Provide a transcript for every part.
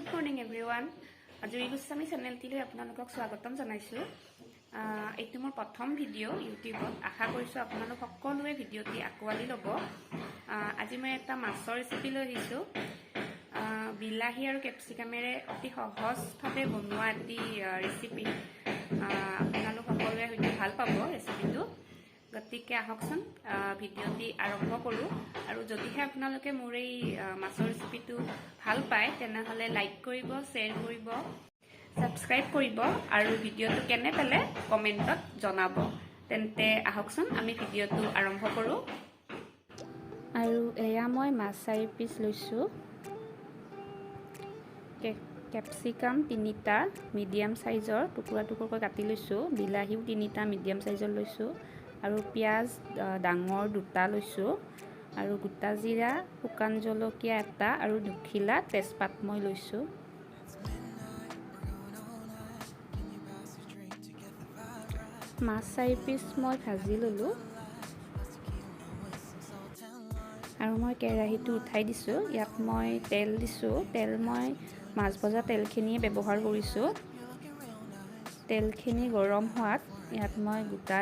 Good morning everyone. Ajuri Goswami channel tile apnalok swagatam janaisu. Etu mor prothom video YouTube asha korisu apnalok সকলোৱে ভিডিওটি আকোৱালি লব। আজি মই এটা মাছৰ ৰেচিপি লৈ আহিছো। বিলাহী আৰু ক্যাপসিকামেৰে অতি সহজভাৱে বনোৱা এটি ৰেচিপি। আপোনালোক সকলোৱে হয়তো ভাল পাব ৰেচিপিটো। গতিকে আহকচোন ভিডিওটি আৰম্ভ কৰো। আৰু যদিহে আপোনালোকে মোৰ এই মাছৰ ৰেচিপিটো ভাল পায় তেনেহলে লাইক কৰিব, শেয়াৰ কৰিব, সাবস্ক্ৰাইব কৰিব আৰু ভিডিওটো কেনে পালে কমেন্টত জনাব। তেন্তে আহকচোন আমি ভিডিওটো আৰম্ভ কৰো। আৰু এয়া মই মাছ 4 পিস লৈছো। ক্যাপসিকাম 3টা মিডিয়াম সাইজৰ টুকুৰা টুকুৰকৈ কাটি লৈছো। বিলাহীও 3টা মিডিয়াম সাইজৰ লৈছো। আৰু পিয়াজ ডাঙৰ 2টা লৈছো। আৰু গোটা জিৰা, শুকান জলকীয়া এটা আৰু দুখিলা তেজপাত মই লৈছো। মাছ 4 পিস মই ভাজি ললো। আৰু মই কেৰাহীটো উঠাই দিছো। ইয়াত মই তেল দিছো। তেল মই মাছ ভজা তেলখিনিয়ে ব্যৱহাৰ কৰিছো। তেলখিনি গৰম হোৱাত ইয়াত মই গোটা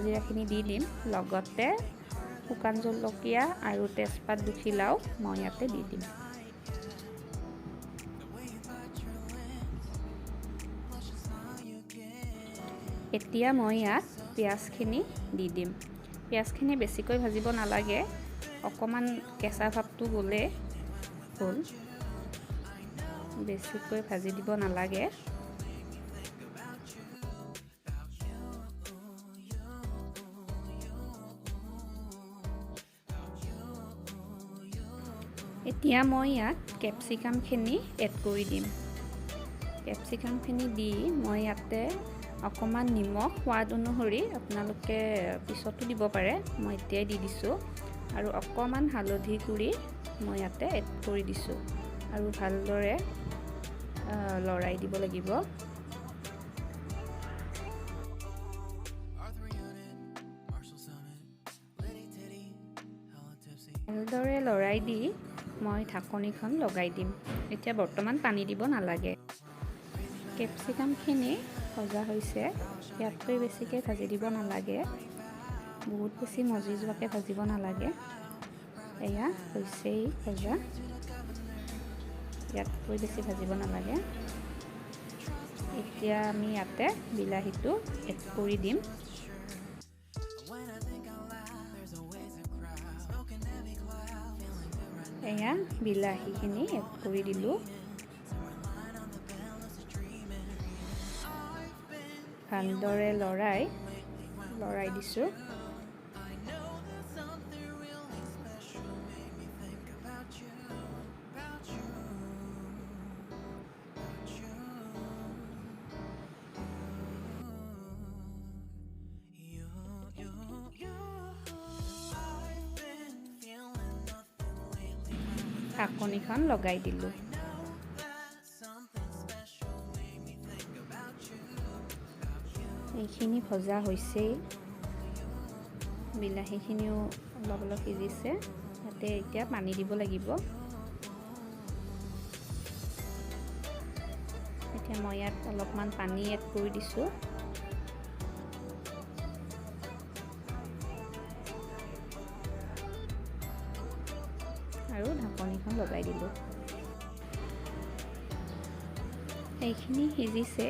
জিৰাখিনি দি দিম। লগতে শুকান জলকীয়া আৰু তেজপাত দুখিলাও মই ইয়াতে দি দিম। এতিয়া মই ইয়াত পিয়াজখিনি দি দিম। পিয়াজখিনি বেছিকৈ ভাজিব নালাগে, অকমান কেঁচা ভাৱটো গলে হ'ল। বেছিকৈ ভাজি দিব নালাগে। এতিয়া মই ইয়াত ক্যাপসিকামখিনি এড কৰি দিম। ক্যাপসিকামখিনি দি মই ইয়াতে অকমান নিমখ সোৱাদ অনুসৰি আপোনালোকে পিছতো দিব পাৰে, মই এতিয়াই দি দিছো। আৰু অকমান হালধি গুৰি মই ইয়াতে এড কৰি দিছো। আৰু ভালদৰে লৰাই দিব লাগিব। ভালদৰে লৰাই দি মই ঢাকনিখন লগাই দিম। এতিয়া বৰ্তমান পানী দিব নালাগে। ক্যাপসিকামখিনি ভজা হৈছে। ইয়াতকৈ বেছিকৈ ভাজি দিব নালাগে, বহুত বেছি মজি যোৱাকৈ ভাজিব নালাগে। এয়া হৈছেই ভজা, ইয়াতকৈ বেছি ভাজিব নালাগে। এতিয়া আমি ইয়াতে বিলাহীটো এড কৰি দিম। এয়া বিলাহীখিনি এড কৰি দিলো। ভালদৰে লৰাই দিছো। ঢাকনিখন লগাই দিলো। এইখিনি ভজা হৈছেই। বিলাহীখিনিও অলপ অলপ সিজিছে। ইয়াতে এতিয়া পানী দিব লাগিব। এতিয়া মই ইয়াত অলপমান পানী এড কৰি দিছো। আৰু ঢাকনিখন লগাই দিলো। এইখিনি সিজিছে,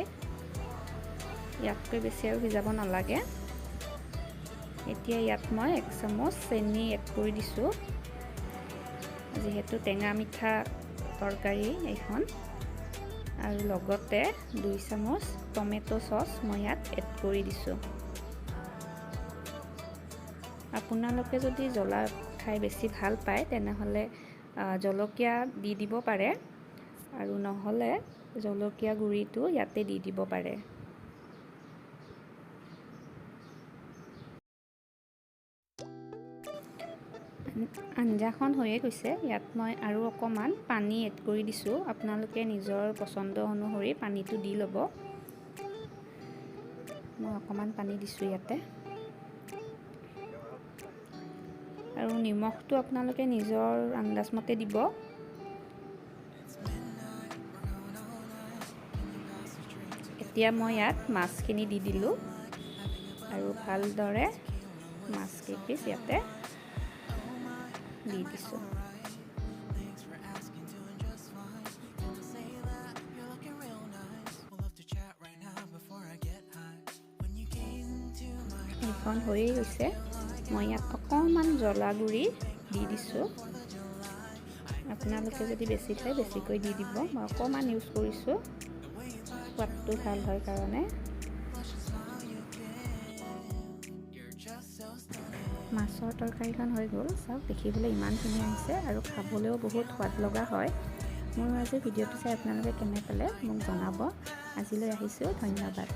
ইয়াতকৈ বেছি আৰু সিজাব নালাগে। এতিয়া ইয়াত মই 1 চামুচ চেনি এড কৰি দিছো। যিহেতু টেঙা মিঠা তৰকাৰী এইখন। আৰু লগতে 2 চামুচ টমেটো সস মই ইয়াত এড কৰি দিছো। আপোনালোকে যদি জ্বলা খাই বেছি ভাল পায় তেনেহলে জলকীয়া দি দিব পাৰে, আৰু নহলে জলকীয়া গুৰিটো ইয়াতে দি দিব পাৰে। আঞ্জাখন হৈয়ে গৈছে। ইয়াত মই আৰু অকমান পানী এড কৰি দিছো। আপোনালোকে নিজৰ পছন্দ অনুসৰি পানীটো দি ল'ব। মই অকমান পানী দিছো ইয়াতে। আৰু নিমখটো আপোনালোকে নিজৰ আন্দাজ মতে দিব। এতিয়া মই ইয়াত মাছখিনি দি দিলোঁ আৰু ভালদৰে মাছ কেইপিচ ইয়াতে দি দিছোঁ। এইখন হৈয়ে গৈছে। মই ইয়াত অকণমান জ্বলা গুড়ি দি দিছোঁ। আপোনালোকে যদি বেছি খায় বেছিকৈ দি দিব। মই অকণমান ইউজ কৰিছোঁ, সোৱাদটো ভাল হয় কাৰণে। মাছৰ তৰকাৰীখন হৈ গ'ল। চাওক, দেখিবলৈ ইমান ধুনীয়া হৈছে আৰু খাবলৈও বহুত সোৱাদ লগা হয়। মোৰ আজি ভিডিঅ'টো চাই আপোনালোকে কেনে পালে মোক জনাব। আজিলৈ আহিছোঁ, ধন্যবাদ।